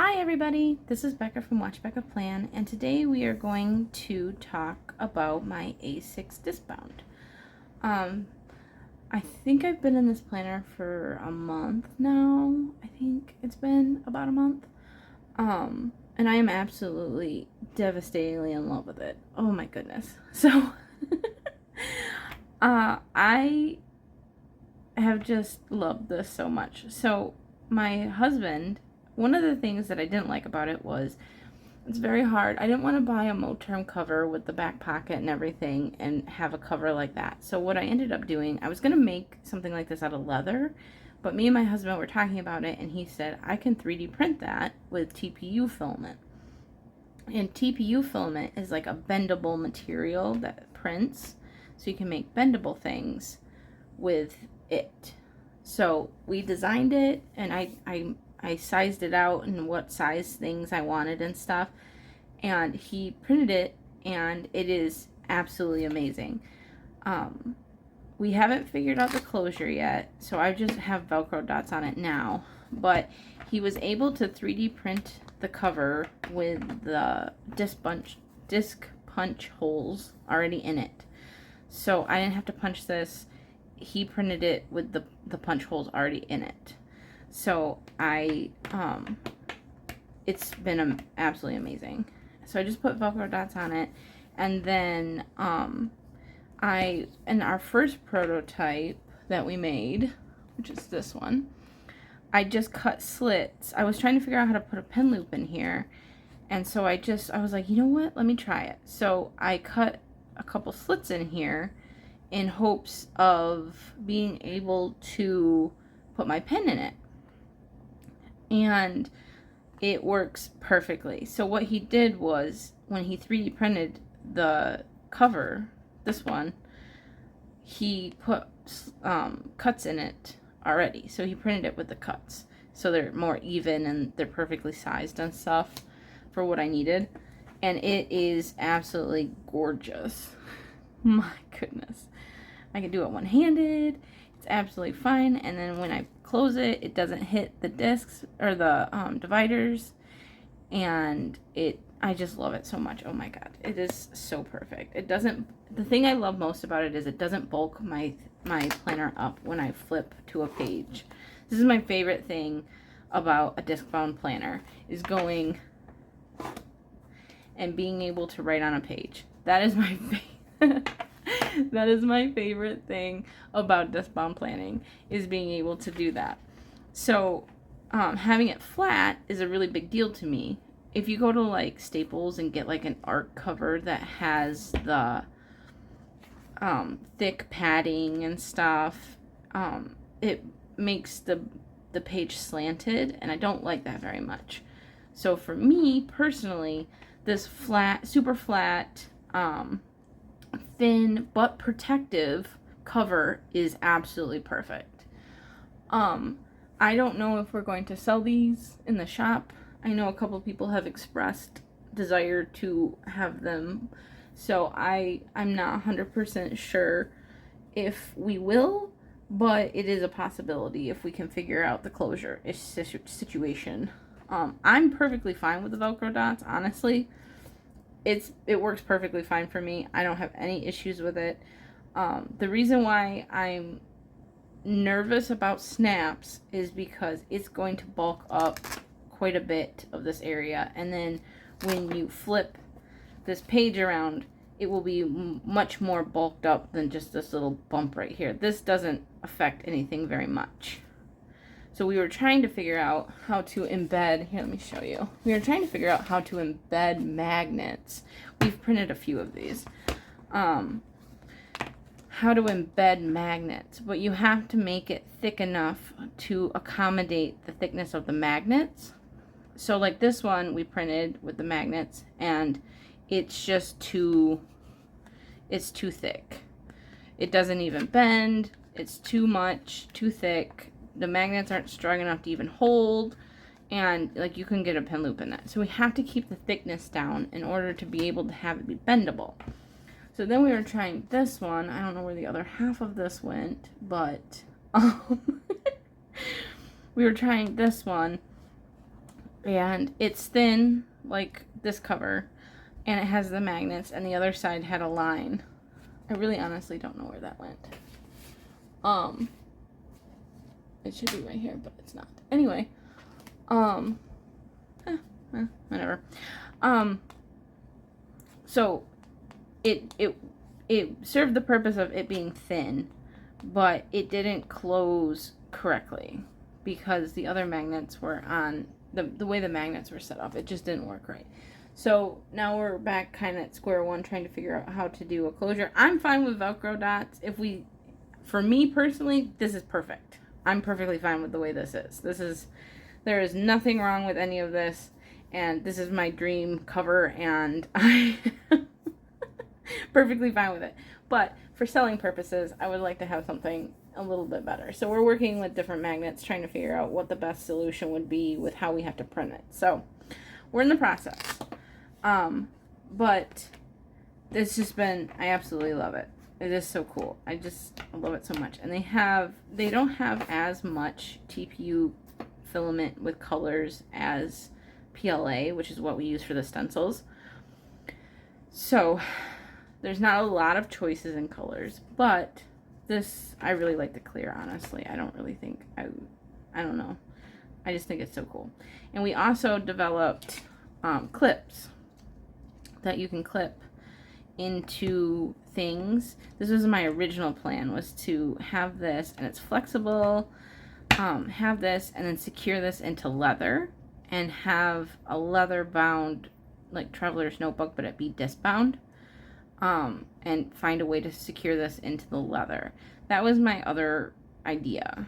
Hi everybody, this is Becca from Watch Becca Plan, and today we are going to talk about my A6 disc bound. I think I've been in this planner for a month now. I think it's been about a month. And I am absolutely devastatingly in love with it. Oh my goodness. So, I have just loved this so much. So, my husband, one of the things that I didn't like about it was it's very hard. I didn't want to buy a Moterm cover with the back pocket and everything and have a cover like that. So what I ended up doing, I was going to make something like this out of leather, but me and my husband were talking about it, and he said, I can 3D print that with TPU filament. And TPU filament is like a bendable material that prints, so you can make bendable things with it. So we designed it, and I sized it out and what size things I wanted and stuff, and he printed it, and it is absolutely amazing. We haven't figured out the closure yet, so I just have Velcro dots on it now, but he was able to 3D print the cover with the disc punch holes already in it. So I didn't have to punch this. He printed it with the punch holes already in it. So it's been absolutely amazing. So I just put Velcro dots on it, and then in our first prototype that we made, which is this one, I just cut slits. I was trying to figure out how to put a pen loop in here, and so I was like, you know what, let me try it. So I cut a couple slits in here in hopes of being able to put my pen in it. And it works perfectly. So what he did was, when he 3D printed the cover, this one, he put cuts in it already. So he printed it with the cuts, so they're more even and they're perfectly sized and stuff for what I needed. And it is absolutely gorgeous. My goodness. I can do it one-handed. It's absolutely fine. And then when I close it, it doesn't hit the discs or the dividers, and I just love it so much. Oh my god, it is so perfect. It doesn't, the thing I love most about it is it doesn't bulk my planner up when I flip to a page. This is my favorite thing about a disc bound planner, is going and being able to write on a page. That is my favorite. That is my favorite thing about disc bound planning, is being able to do that. So having it flat is a really big deal to me. If you go to like Staples and get like an art cover that has the thick padding and stuff, it makes the page slanted, and I don't like that very much. So for me personally, this flat, super flat, thin but protective cover is absolutely perfect. I don't know if we're going to sell these in the shop. I know a couple people have expressed desire to have them, so I'm not 100% sure if we will, but it is a possibility if we can figure out the closure situation. I'm perfectly fine with the Velcro dots, honestly. It works perfectly fine for me. I don't have any issues with it. The reason why I'm nervous about snaps is because it's going to bulk up quite a bit of this area, and then when you flip this page around, it will be much more bulked up than just this little bump right here. This doesn't affect anything very much. So we were trying to figure out how to embed, here, let me show you. We were trying to figure out how to embed magnets. We've printed a few of these. How to embed magnets, but you have to make it thick enough to accommodate the thickness of the magnets. So like this one we printed with the magnets, and it's just it's too thick. It doesn't even bend. It's too much, too thick. The magnets aren't strong enough to even hold, and like you can get a pen loop in that. So we have to keep the thickness down in order to be able to have it be bendable. So then we were trying this one. I don't know where the other half of this went, but we were trying this one, And it's thin, like this cover, and it has the magnets, and the other side had a line. I really honestly don't know where that went. It should be right here, but it's not. Anyway, whatever. So it served the purpose of it being thin, but it didn't close correctly because the other magnets were on the way the magnets were set up. It just didn't work right. So now we're back kind of at square one, trying to figure out how to do a closure. I'm fine with Velcro dots. For me personally, this is perfect. I'm perfectly fine with the way this is. There is nothing wrong with any of this, and this is my dream cover, and I perfectly fine with it. But for selling purposes, I would like to have something a little bit better. So we're working with different magnets, trying to figure out what the best solution would be with how we have to print it. So we're in the process. But it's just been, I absolutely love it. It is so cool. I love it so much. And they don't have as much TPU filament with colors as PLA, which is what we use for the stencils. So there's not a lot of choices in colors, but this, I really like the clear, honestly. I don't really think, I don't know. I just think it's so cool. And we also developed clips that you can clip into things. This was my original plan, was to have this, and it's flexible, have this and then secure this into leather and have a leather bound, like traveler's notebook, but it be disc bound, and find a way to secure this into the leather. That was my other idea.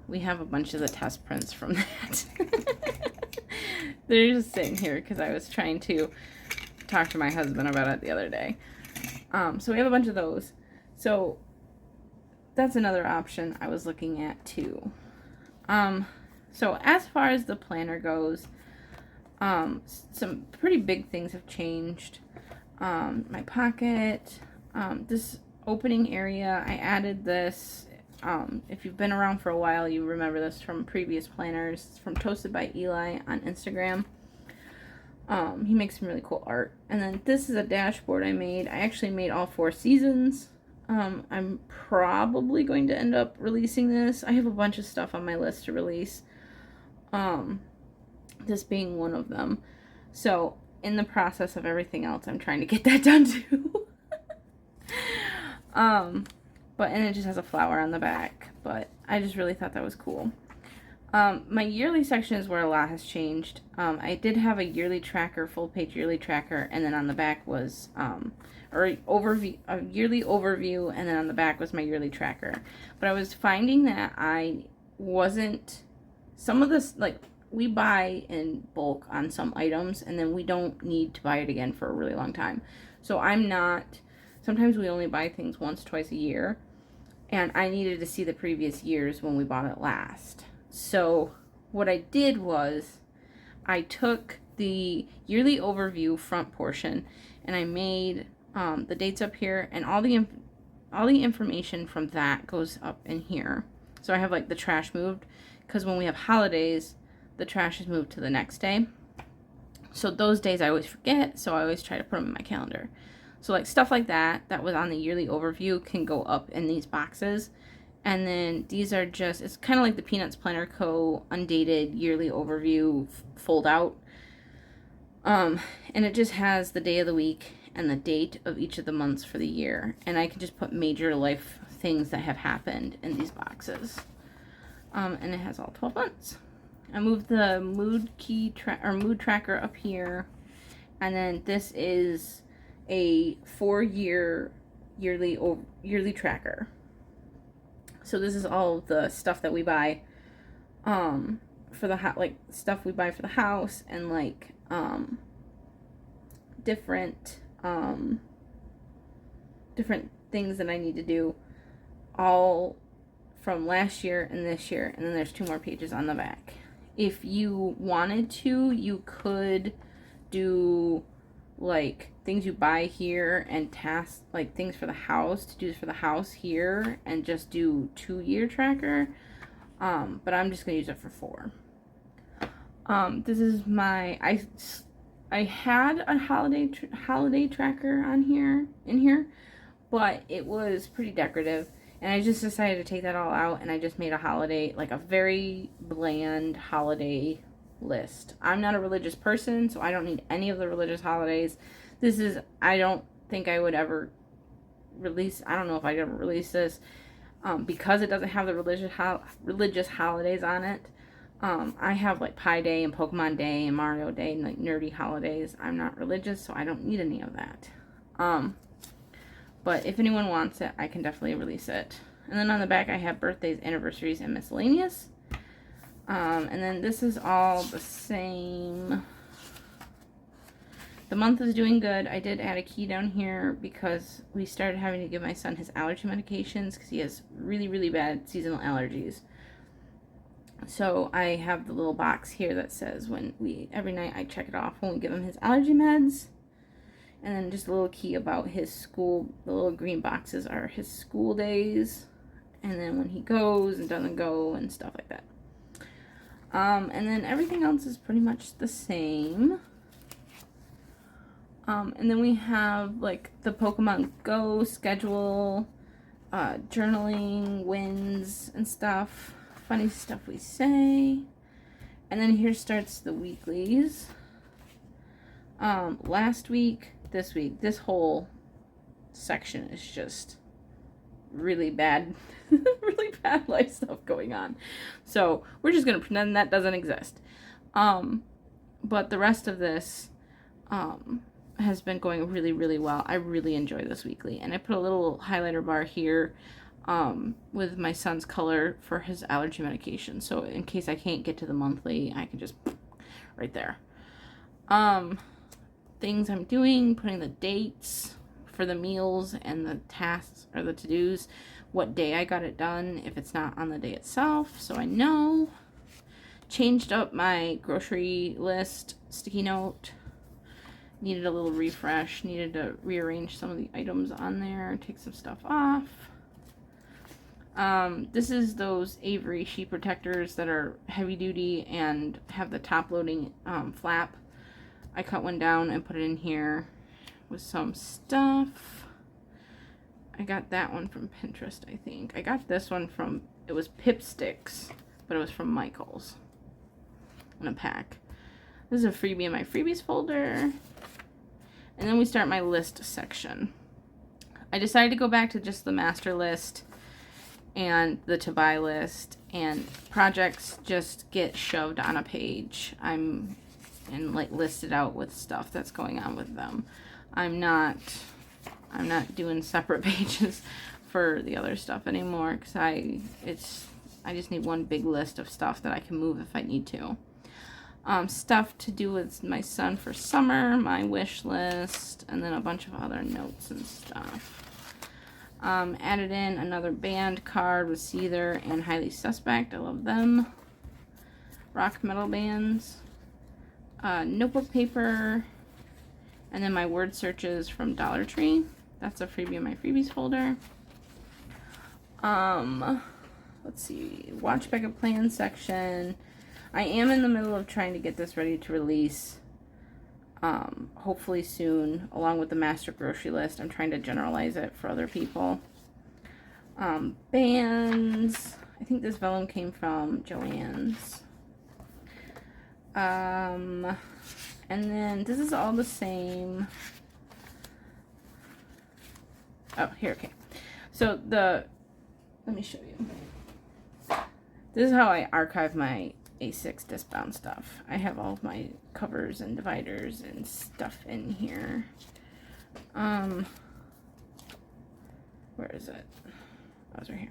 We have a bunch of the test prints from that. They're just sitting here because I was trying to talk to my husband about it the other day. So we have a bunch of those. So that's another option I was looking at too. So as far as the planner goes, some pretty big things have changed. My pocket, this opening area, I added this. If you've been around for a while, you remember this from previous planners. It's from Toasted by Eli on Instagram. He makes some really cool art. And then this is a dashboard I made. I actually made all 4 seasons. I'm probably going to end up releasing this. I have a bunch of stuff on my list to release. This being one of them. So in the process of everything else, I'm trying to get that done too. And it just has a flower on the back, but I just really thought that was cool. My yearly section is where a lot has changed. I did have a yearly tracker, full page yearly tracker, and then on the back was, a yearly overview, and then on the back was my yearly tracker. But I was finding that some of this, like, we buy in bulk on some items, and then we don't need to buy it again for a really long time. So sometimes we only buy things once, twice a year, and I needed to see the previous years when we bought it last. So what I did was I took the yearly overview front portion and I made the dates up here, and all the information from that goes up in here. So I have like the trash moved, because when we have holidays, the trash is moved to the next day. So those days I always forget, so I always try to put them in my calendar. So like stuff like that was on the yearly overview can go up in these boxes. And then these are just, it's kind of like the Peanuts Planner Co. undated yearly overview fold out. And it just has the day of the week and the date of each of the months for the year. And I can just put major life things that have happened in these boxes. And it has all 12 months. I moved the mood tracker up here. And then this is a 4-year yearly tracker. So this is all the stuff that we buy for the like stuff we buy for the house, and like different things that I need to do, all from last year and this year. And then there's 2 more pages on the back. If you wanted to, you could do like things you buy here and tasks, like things for the house, to do for the house here, and just do 2-year tracker. But I'm just gonna use it for 4. This is my, I had a holiday tracker on in here, but it was pretty decorative, and I just decided to take that all out, and I just made a holiday, like a very bland holiday list. I'm not a religious person, so I don't need any of the religious holidays. I don't think I would ever release, I don't know if I'd ever release this, because it doesn't have the religious holidays on it. I have like Pi Day and Pokemon Day and Mario Day and like nerdy holidays. I'm not religious, so I don't need any of that. But if anyone wants it, I can definitely release it. And then on the back, I have birthdays, anniversaries, and miscellaneous. And then this is all the same. The month is doing good. I did add a key down here because we started having to give my son his allergy medications because he has really, really bad seasonal allergies. So I have the little box here that says every night I check it off when we give him his allergy meds. And then just a little key about his school. The little green boxes are his school days. And then when he goes and doesn't go and stuff like that. And then everything else is pretty much the same. And then we have like the Pokemon Go schedule, journaling, wins and stuff. Funny stuff we say. And then here starts the weeklies. Last week, this week, this whole section is just really bad, really bad life stuff going on. So we're just going to pretend that doesn't exist. But the rest of this has been going really, really well. I really enjoy this weekly. And I put a little highlighter bar here with my son's color for his allergy medication. So in case I can't get to the monthly, I can just right there. Things I'm doing, putting the dates for the meals and the tasks or the to-dos, what day I got it done if it's not on the day itself, so I know. Changed up my grocery list sticky note. Needed a little refresh, needed to rearrange some of the items on there, take some stuff off. This is those Avery sheet protectors that are heavy duty and have the top loading flap. I cut one down and put it in here with some stuff. I got that one from Pinterest, I think. I got this one from, it was Pip Sticks, but it was from Michael's in a pack. This is a freebie in my freebies folder. And then we start my list section. I decided to go back to just the master list and the to buy list, and projects just get shoved on a page. And like listed out with stuff that's going on with them. I'm not doing separate pages for the other stuff anymore because I just need one big list of stuff that I can move if I need to. Stuff to do with my son for summer, my wish list, and then a bunch of other notes and stuff. Added in another band card with Seether and Highly Suspect. I love them. Rock metal bands. Notebook paper, and then my word searches from Dollar Tree. That's a freebie in my freebies folder. Let's see, watch backup plan section. I am in the middle of trying to get this ready to release, hopefully soon, along with the master grocery list. I'm trying to generalize it for other people. Bands. I think this vellum came from Joann's. And then this is all the same. Oh, here, okay. So let me show you. This is how I archive my A6 discbound stuff. I have all of my covers and dividers and stuff in here. Where is it? Oh, it's right here.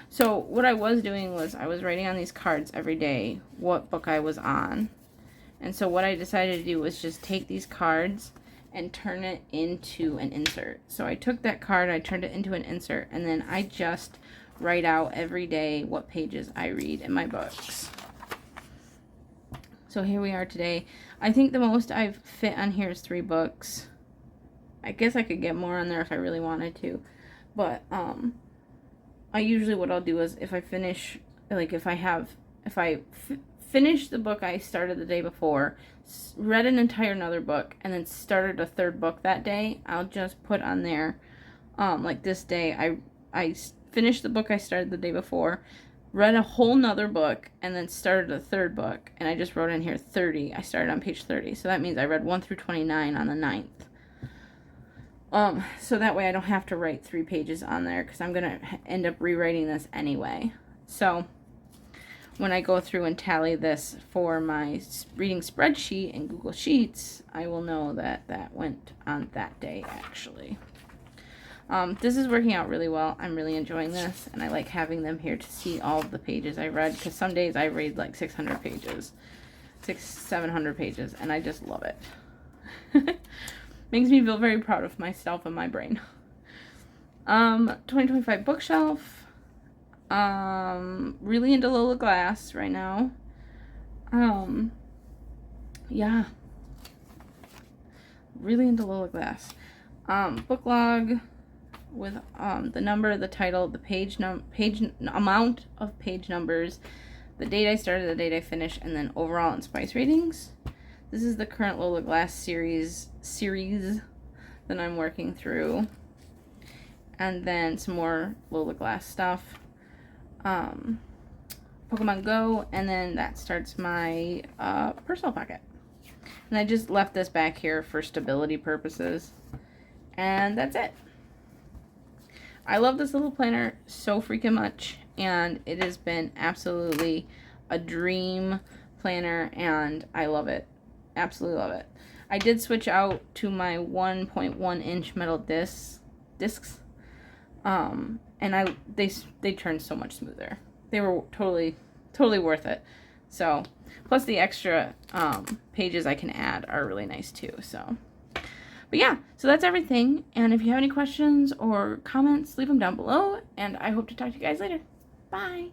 So what I was doing was I was writing on these cards every day what book I was on. And so what I decided to do was just take these cards and turn it into an insert. So I took that card, I turned it into an insert, and then I just write out every day what pages I read in my books. So here we are today. I think the most I've fit on here is 3 books. I guess I could get more on there if I really wanted to. But I usually, what I'll do is if I finish, like if I finished the book I started the day before, read an entire another book, and then started a third book that day, I'll just put on there, like this day, I finished the book I started the day before, read a whole nother book, and then started a third book, and I just wrote in here 30. I started on page 30, so that means I read 1 through 29 on the 9th. So that way I don't have to write 3 pages on there, because I'm going to end up rewriting this anyway. So when I go through and tally this for my reading spreadsheet in Google Sheets, I will know that that went on that day, actually. This is working out really well. I'm really enjoying this, and I like having them here to see all of the pages I read, because some days I read like 600 pages, 700 pages, and I just love it. Makes me feel very proud of myself and my brain. 2025 bookshelf. Really into Lola Glass right now. Yeah. Really into Lola Glass. Book log with the number, the title, the page amount of page numbers, the date I started, the date I finished, and then overall and spice ratings. This is the current Lola Glass series that I'm working through. And then some more Lola Glass stuff. Pokemon Go, and then that starts my personal pocket. And I just left this back here for stability purposes. And that's it. I love this little planner so freaking much, and it has been absolutely a dream planner, and I love it. Absolutely love it. I did switch out to my 1.1 inch metal discs, and they turned so much smoother. They were totally worth it. So, plus the extra pages I can add are really nice too. So, but yeah, so that's everything. And if you have any questions or comments, leave them down below. And I hope to talk to you guys later. Bye.